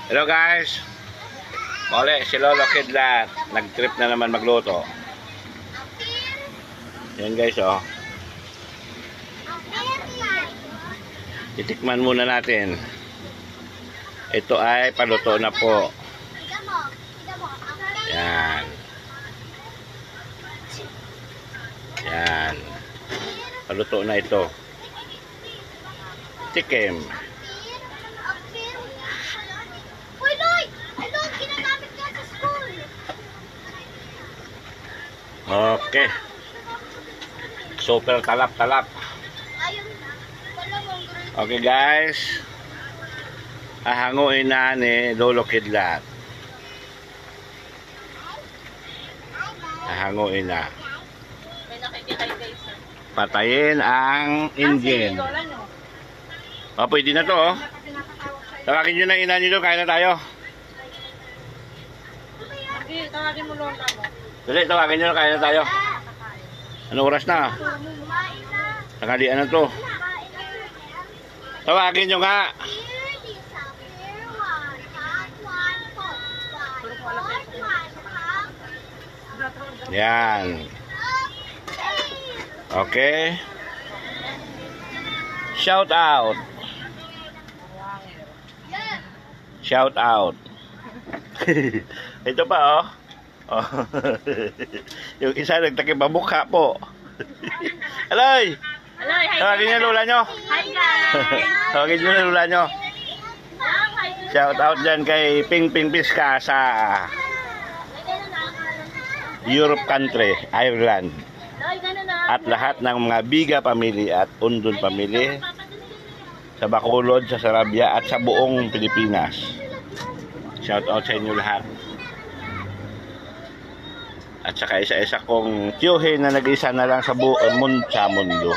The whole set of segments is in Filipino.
Hello guys, muli si Lolo Kidlat, nag-trip na naman magluto. Yan guys, oh. Titikman muna natin. Ito ay paluto na po. Yan. Yan. Paluto na ito. Tikim. Okay. Super talap-talap. Okay guys. Hahanguin na ni Lolo Kidlat. Hahanguin na. Patayin ang engine. Oh, pwede na to, oh. Tawagin nyo na ina nyo, kain na tayo. Tawagin mo lola mo. Dali, tawagin nyo na, kain na tayo. Anong oras na? Nakalian na to. Tawagin nyo nga. Yan. Okay. Shout out. Shout out. Ito pa, oh. Oh. Yung isa nagtakip ang mukha po. Aloy! Aloy, hi. Tawagin niyo lula nyo. Hi guys. Tawagin niyo lula nyo. Shout out dyan kay Ping Ping Piska sa Europe country, Ireland. At lahat ng mga Biga family at Undon family sa Bacolod, sa Sarabia at sa buong Pilipinas. Shout out sa inyo lahat. At saka isa-isa kong tiyuhin na nag-iisa na lang sa mundo.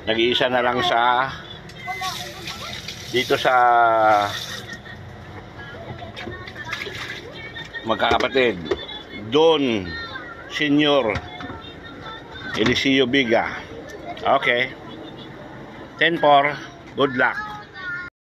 Nag-iisa na lang sa dito sa magkakapatid Don Senior Eliseo Biga. Okay. 10-4. Good luck.